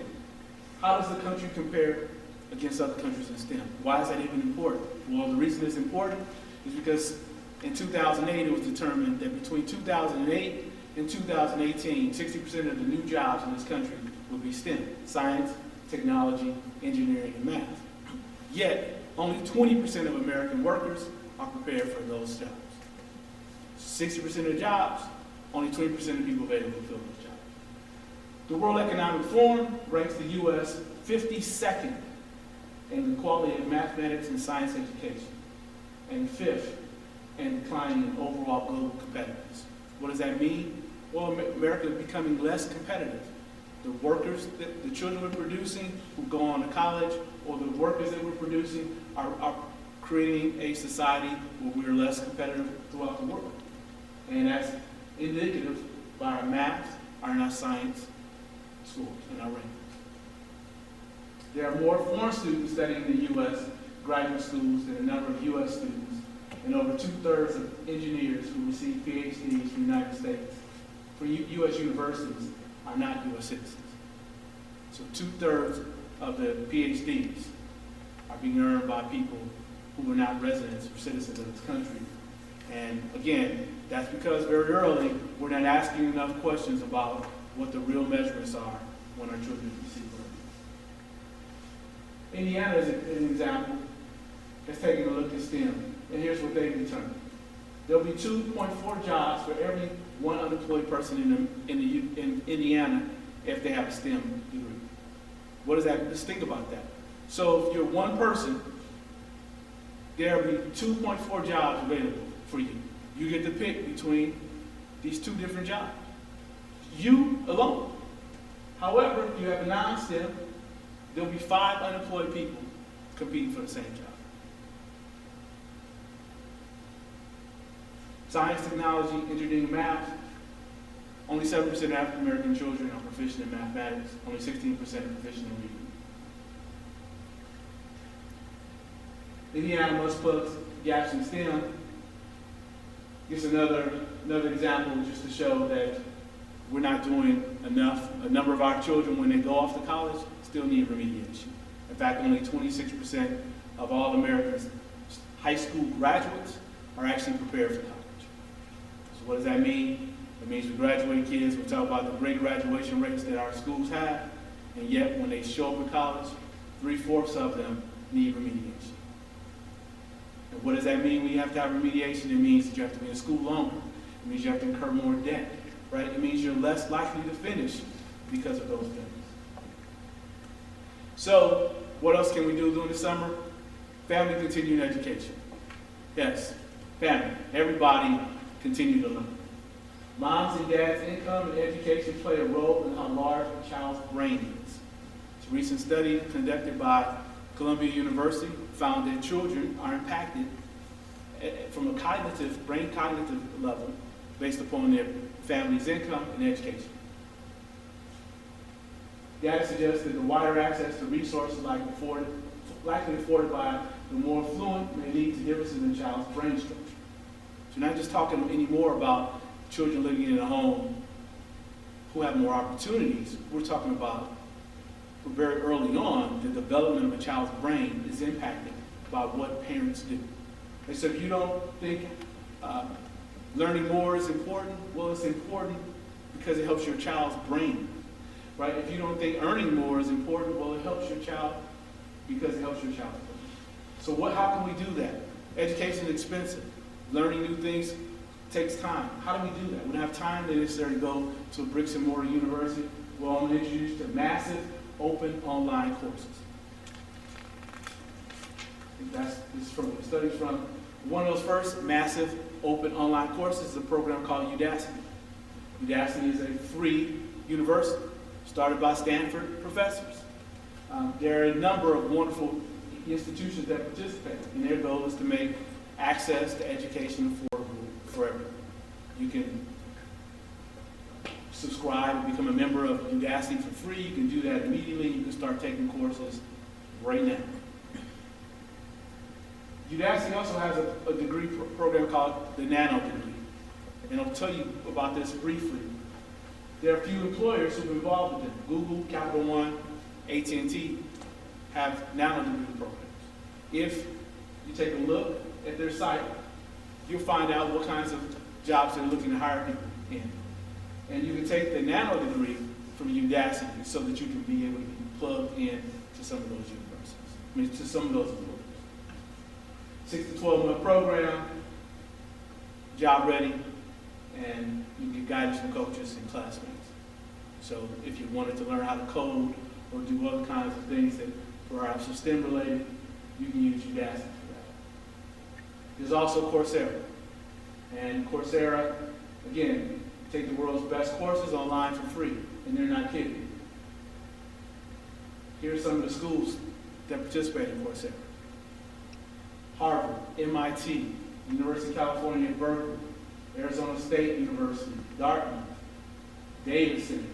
How does the country compare against other countries in STEM? Why is that even important? Well, the reason it's important is because in 2008, it was determined that between 2008 and 2018, 60% of the new jobs in this country would be STEM: science, technology, engineering, and math. Yet, only 20% of American workers are prepared for those jobs. 60% of the jobs, only 20% of people available to fill those jobs. The World Economic Forum ranks the U.S. 52nd in the quality of mathematics and science education, and 5th in declining in overall global competitiveness. What does that mean? Well, America is becoming less competitive. The workers, the children we're producing who go on to college, or the workers that we're producing are creating a society where we're less competitive throughout the world. And that's indicative by our math, our science scores, and our rankings. There are more foreign students studying in the U.S. graduate schools than the number of U.S. students, and over 2/3 of engineers who receive PhDs from the United States for U.S. universities are not U.S. citizens. So 2/3 of the PhDs are being earned by people who are not residents or citizens of this country. And again, that's because very early we're not asking enough questions about what the real measurements are when our children receive learning. Indiana is an example that's taking a look at STEM. And here's what they've determined. There'll be 2.4 jobs for every one unemployed person in Indiana if they have a STEM degree. What does that, let's think about that. So if you're one person, there'll be 2.4 jobs available for you. You get to pick between these two different jobs. You alone. However, if you have a non-STEM, there'll be 5 unemployed people competing for the same job. Science, technology, engineering, math, only 7% of African American children are proficient in mathematics, only 16% are proficient in reading. Indiana must plug gaps in STEM. Here's another example just to show that we're not doing enough. A number of our children, when they go off to college, still need remediation. In fact, only 26% of all Americans' high school graduates are actually prepared for college. So what does that mean? It means we graduate kids, we talk about the great graduation rates that our schools have, and yet when they show up at college, 3/4 of them need remediation. And what does that mean when you have to have remediation? It means that you have to be in school longer. It means you have to incur more debt, right? It means you're less likely to finish because of those things. So, what else can we do during the summer? Family continuing education. Yes, family. Everybody continue to learn. Moms and dads' income and education play a role in how large a child's brain is. A recent study conducted by Columbia University found that children are impacted from a brain cognitive level based upon their family's income and education. Data suggests that the wider access to resources likely afforded by the more affluent may lead to differences in a child's brain structure. So we're not just talking anymore about children living in a home who have more opportunities. We're talking about very early on, the development of a child's brain is impacted by what parents do. And so if you don't think learning more is important, well, it's important because it helps your child's brain, right? If you don't think earning more is important, well, it helps your child because it helps your child's brain. So how can we do that? Education is expensive. Learning new things takes time. How do we do that? We don't have time to necessarily go to a bricks and mortar university. Well, I'm going to introduce you to massive open online courses. This is from the studies from one of those first massive open online courses is a program called Udacity. Udacity is a free university started by Stanford professors. There are a number of wonderful institutions that participate, and their goal is to make access to education affordable for everyone. You can subscribe and become a member of Udacity for free. You can do that immediately. You can start taking courses right now. Udacity also has a degree program called the Nano degree. And I'll tell you about this briefly. There are a few employers who are involved with it. Google, Capital One, AT&T have Nano degree programs. If you take a look at their site, you'll find out what kinds of jobs they're looking to hire people in. And you can take the Nano degree from Udacity so that you can be able to be plugged in to some of those universities, to some of those employers. 6 to 12-month program, job ready, and you get guidance from coaches and classmates. So if you wanted to learn how to code or do other kinds of things that perhaps are STEM related, you can use Udacity for that. There's also Coursera. And Coursera, again, take the world's best courses online for free, and they're not kidding. Here are some of the schools that participate in Coursera. Harvard, MIT, University of California at Berkeley, Arizona State University, Dartmouth, Davidson,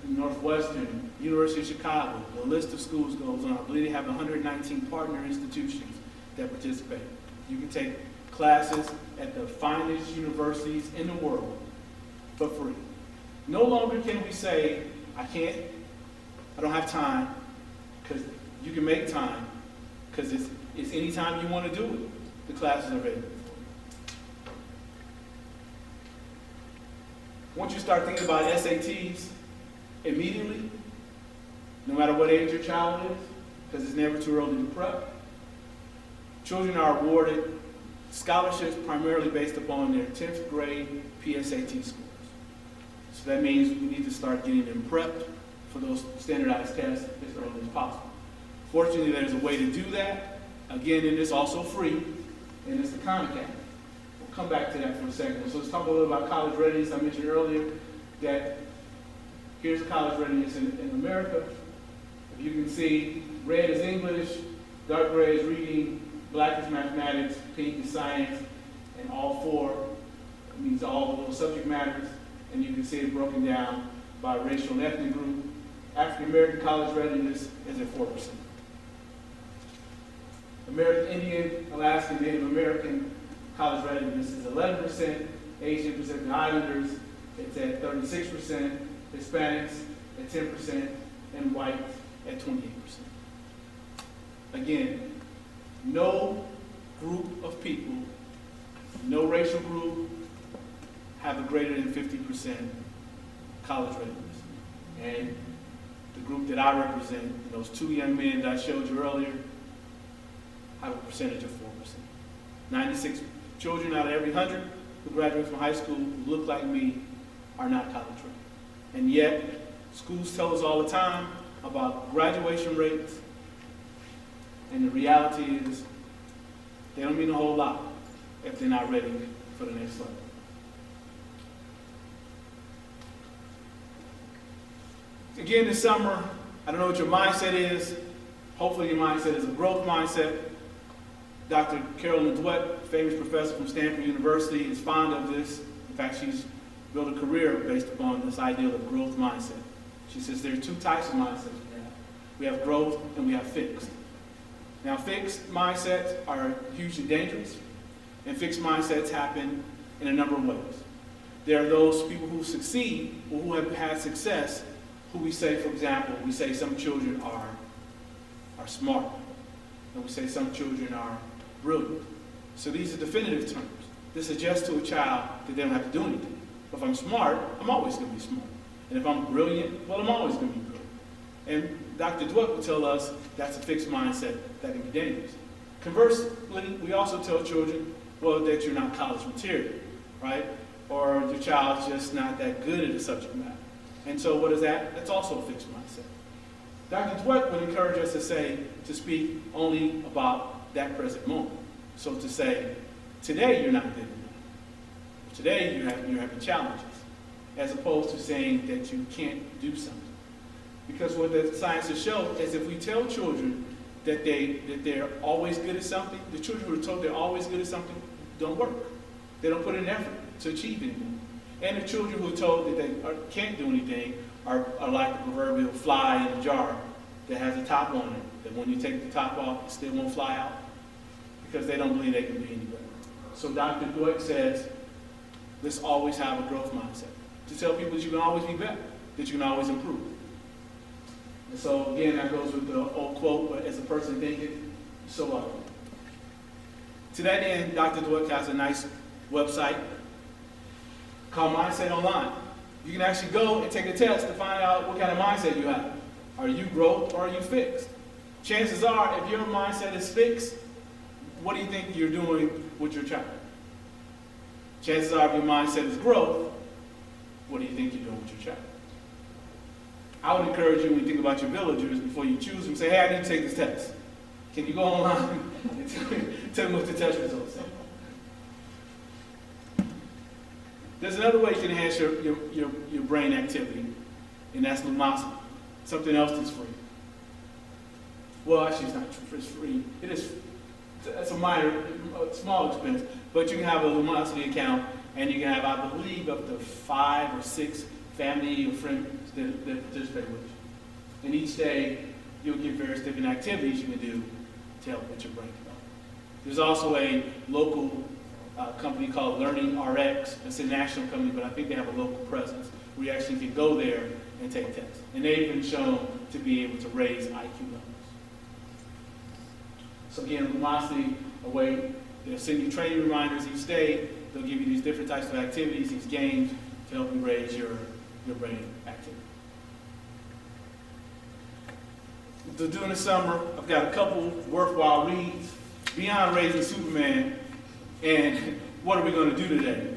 Northwestern, University of Chicago. The list of schools goes on. I believe they have 119 partner institutions that participate. You can take classes at the finest universities in the world for free. No longer can we say, I don't have time, because you can make time, because it's any time you want to do it. The classes are available for you. Once you start thinking about SATs immediately, no matter what age your child is, because it's never too early to prep, children are awarded scholarships primarily based upon their 10th grade PSAT scores. So that means we need to start getting them prepped for those standardized tests as early as possible. Fortunately, there's a way to do that. Again, and it's also free, and it's the Khan Academy. We'll come back to that for a second. So let's talk a little about college readiness. I mentioned earlier that here's college readiness in America. If you can see, red is English, dark gray is reading, black is mathematics, pink is science, and all four means all of those subject matters. And you can see it broken down by racial and ethnic group. African American college readiness is at 4%. American Indian, Alaskan, Native American college readiness is 11%. Asian Pacific Islanders, it's at 36%. Hispanics at 10%. And white at 28%. Again, no group of people, no racial group have a greater than 50% college readiness. And the group that I represent, those two young men that I showed you earlier, have a percentage of 4%. 96 children out of every 100 who graduate from high school who look like me are not college ready. And yet, schools tell us all the time about graduation rates, and the reality is they don't mean a whole lot if they're not ready for the next level. Again, this summer, I don't know what your mindset is. Hopefully your mindset is a growth mindset. Dr. Carolyn Dweck, famous professor from Stanford University, is fond of this. In fact, she's built a career based upon this idea of growth mindset. She says there are two types of mindsets we have. We have growth and we have fixed. Now, fixed mindsets are hugely dangerous, and fixed mindsets happen in a number of ways. There are those people who succeed or who have had success who we say, for example, we say some children are smart, and we say some children are brilliant. So these are definitive terms. This suggests to a child that they don't have to do anything. If I'm smart, I'm always going to be smart. And if I'm brilliant, well, I'm always going to be brilliant. And Dr. Dweck will tell us that's a fixed mindset that can be dangerous. Conversely, we also tell children, well, that you're not college material, right? Or your child's just not that good at the subject matter. And so what is that? That's also a fixed mindset. Dr. Dweck would encourage us to speak only about that present moment. So to say, today you're not good enough. Today you're having challenges, as opposed to saying that you can't do something. Because what the science has shown is if we tell children that they're always good at something, the children who are told they're always good at something don't work. They don't put in effort to achieve anything. And the children who are told that they can't do anything are like the proverbial fly in a jar that has a top on it, that when you take the top off, it still won't fly out, because they don't believe they can be any better. So Dr. Dweck says, let's always have a growth mindset. To tell people that you can always be better, that you can always improve. And so again, that goes with the old quote, but as a person thinking, so are you. To that end, Dr. Dweck has a nice website called Mindset Online. You can actually go and take a test to find out what kind of mindset you have. Are you growth or are you fixed? Chances are, if your mindset is fixed, what do you think you're doing with your child? Chances are, if your mindset is growth, what do you think you're doing with your child? I would encourage you, when you think about your villagers, before you choose them, say, hey, I need to take this test. Can you go online and tell me what the test results say? There's another way you can enhance your brain activity, and that's lumosity, something else that's free. Well, actually, it's not free. It is. It's a small expense, but you can have a lumosity account, and you can have, I believe, up to 5 or 6 family or friends that participate with you. And each day, you'll get various different activities you can do to help with your brain development. There's also a local company called Learning RX. It's a national company, but I think they have a local presence where you actually can go there and take tests. And they've been shown to be able to raise IQ levels. So again, lumosity, a way they'll send you training reminders each day. They'll give you these different types of activities, these games, to help you raise your brain activity. So during the summer, I've got a couple worthwhile reads beyond raising Superman. And what are we going to do today?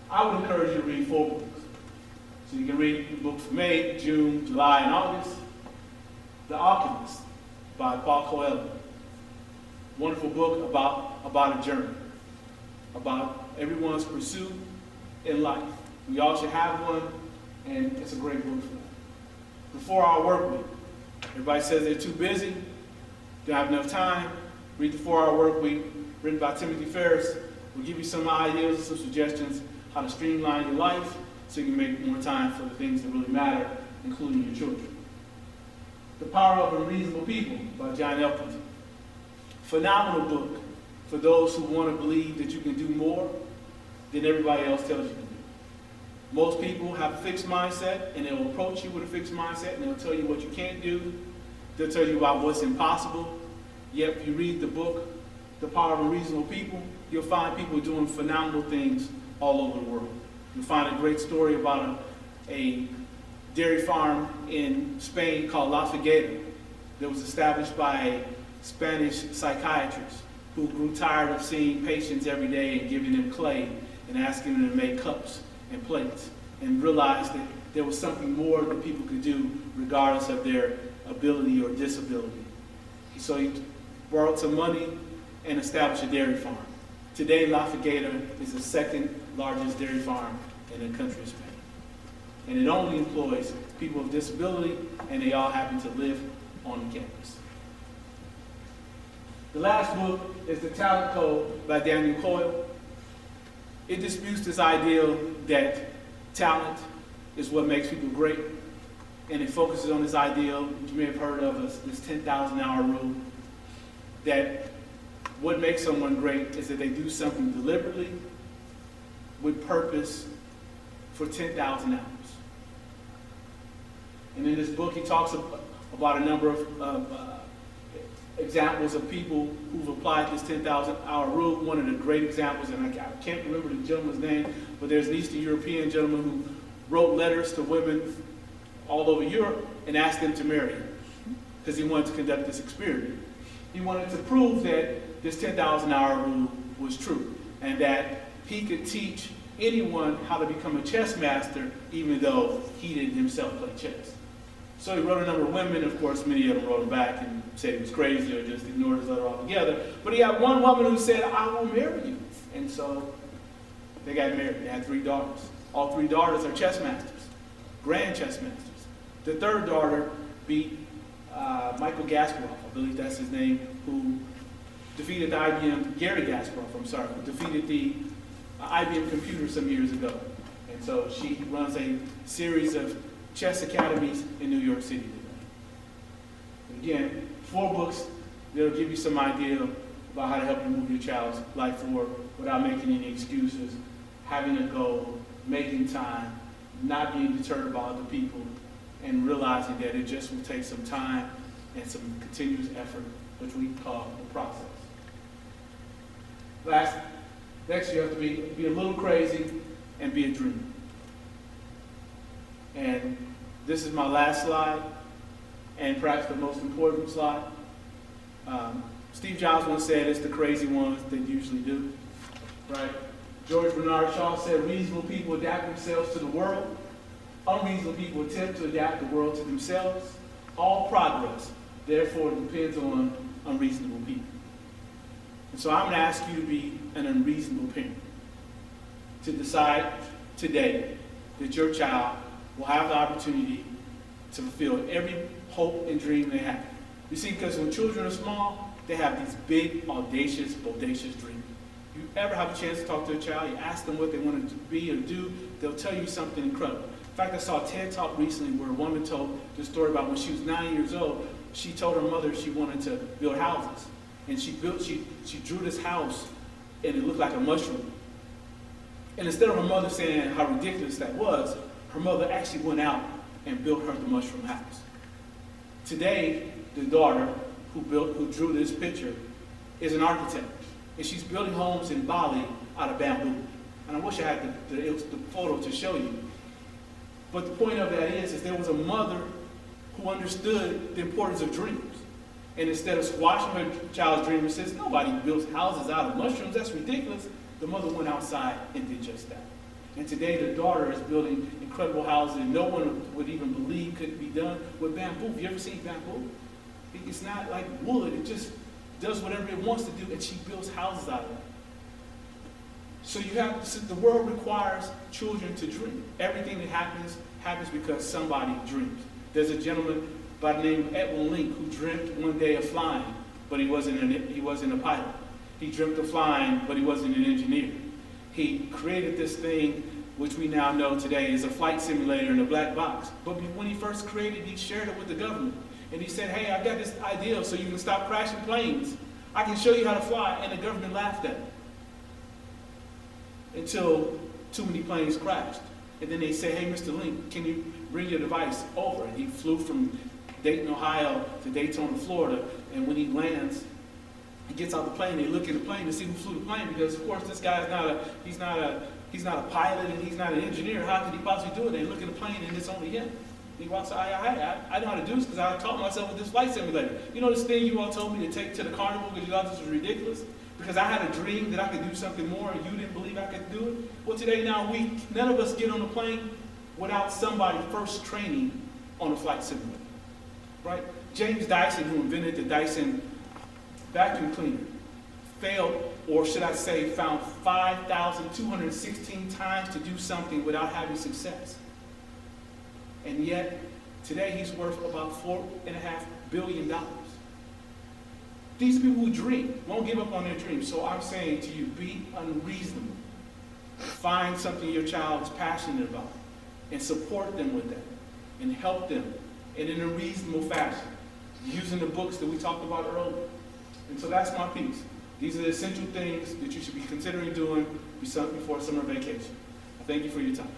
I would encourage you to read 4 books. So you can read the books for May, June, July, and August. The Alchemist by Paul Coelho. Wonderful book about a journey, about everyone's pursuit in life. We all should have one, and it's a great book for that. The 4-Hour Work Week. Everybody says they're too busy, don't have enough time. Read the 4-Hour Work Week, written by Timothy Ferriss. We'll give you some ideas and some suggestions how to streamline your life so you can make more time for the things that really matter, including your children. The Power of Unreasonable People by John Elkington. Phenomenal book for those who want to believe that you can do more than everybody else tells you to do. Most people have a fixed mindset, and they'll approach you with a fixed mindset, and they'll tell you what you can't do. They'll tell you about what's impossible. Yet if you read the book, The Power of Unreasonable People, you'll find people doing phenomenal things all over the world. You'll find a great story about a dairy farm in Spain called La Figuera that was established by a Spanish psychiatrist who grew tired of seeing patients every day and giving them clay and asking them to make cups and plates, and realized that there was something more that people could do regardless of their ability or disability. So he borrowed some money and established a dairy farm. Today, La Figuera is the 2nd largest dairy farm in the country of Spain. and it only employs people with disability, and they all happen to live on the campus. The last book is The Talent Code by Daniel Coyle. It disputes this ideal that talent is what makes people great, and it focuses on this ideal you may have heard of as this 10,000-hour rule, that what makes someone great is that they do something deliberately, with purpose, for 10,000 hours. And in this book, he talks about a number of examples of people who've applied this 10,000-hour rule. One of the great examples, and I can't remember the gentleman's name, but there's an Eastern European gentleman who wrote letters to women all over Europe and asked them to marry him because he wanted to conduct this experiment. He wanted to prove that this 10,000-hour rule was true and that he could teach anyone how to become a chess master even though he didn't himself play chess. So he wrote a number of women. Of course, many of them wrote him back and said he was crazy or just ignored his letter altogether. But he had one woman who said, "I will marry you." And so they got married. They had 3 daughters. All 3 daughters are chess masters, grand chess masters. The 3rd daughter beat Michael Kasparov, I believe that's his name, who defeated the IBM, Gary Kasparov, who defeated the IBM computer some years ago. And so she runs a series of chess academies in New York City today. Again, 4 books that'll give you some idea about how to help you move your child's life forward without making any excuses, having a goal, making time, not being deterred by other people, and realizing that it just will take some time and some continuous effort, which we call the process. Next, you have to be a little crazy and be a dreamer. And this is my last slide, and perhaps the most important slide. Steve Jobs once said, "It's the crazy ones that usually do," right? George Bernard Shaw said, "Reasonable people adapt themselves to the world. Unreasonable people attempt to adapt the world to themselves. All progress, therefore, depends on unreasonable people." And so I'm going to ask you to be an unreasonable parent, to decide today that your child will have the opportunity to fulfill every hope and dream they have. You see, because when children are small, they have these big, audacious, bodacious dreams. If you ever have a chance to talk to a child, you ask them what they want to be or do, they'll tell you something incredible. In fact, I saw a TED Talk recently where a woman told the story about when she was 9 years old, she told her mother she wanted to build houses. And she drew this house, and it looked like a mushroom. And instead of her mother saying how ridiculous that was, her mother actually went out and built her the mushroom house. Today, the daughter who drew this picture is an architect, and she's building homes in Bali out of bamboo. And I wish I had the photo to show you. But the point of that is there was a mother who understood the importance of dreams. And instead of squashing her child's dream and says, "Nobody builds houses out of mushrooms, that's ridiculous," the mother went outside and did just that. And today the daughter is building incredible houses that no one would even believe could be done with bamboo. Have you ever seen bamboo? It's not like wood. It just does whatever it wants to do, and she builds houses out of it. So the world requires children to dream. Everything that happens because somebody dreams. There's a gentleman by the name of Edwin Link who dreamt one day of flying, but he wasn't a pilot. He dreamt of flying, but he wasn't an engineer. He created this thing, which we now know today is a flight simulator in a black box. But when he first created it, he shared it with the government. And he said, "Hey, I've got this idea so you can stop crashing planes. I can show you how to fly." And the government laughed at him until too many planes crashed. And then they said, "Hey, Mr. Link, can you bring your device over?" And he flew from Dayton, Ohio to Daytona, Florida. And when he lands, he gets out the plane. They look at the plane to see who flew the plane, because of course this guy is not a pilot and he's not an engineer. How could he possibly do it? They look at the plane and it's only him. And he walks out, I know how to do this because I taught myself with this flight simulator. You know this thing you all told me to take to the carnival because you thought this was ridiculous? Because I had a dream that I could do something more and you didn't believe I could do it? Well, today now none of us get on a plane without somebody first training on a flight simulator. Right? James Dyson, who invented the Dyson vacuum cleaner, failed, or should I say, found 5,216 times to do something without having success. And yet, today he's worth about $4.5 billion. These people who dream won't give up on their dreams. So I'm saying to you, be unreasonable. Find something your child is passionate about and support them with that and help them in a reasonable fashion, using the books that we talked about earlier. And so that's my piece. These are the essential things that you should be considering doing before summer vacation. I thank you for your time.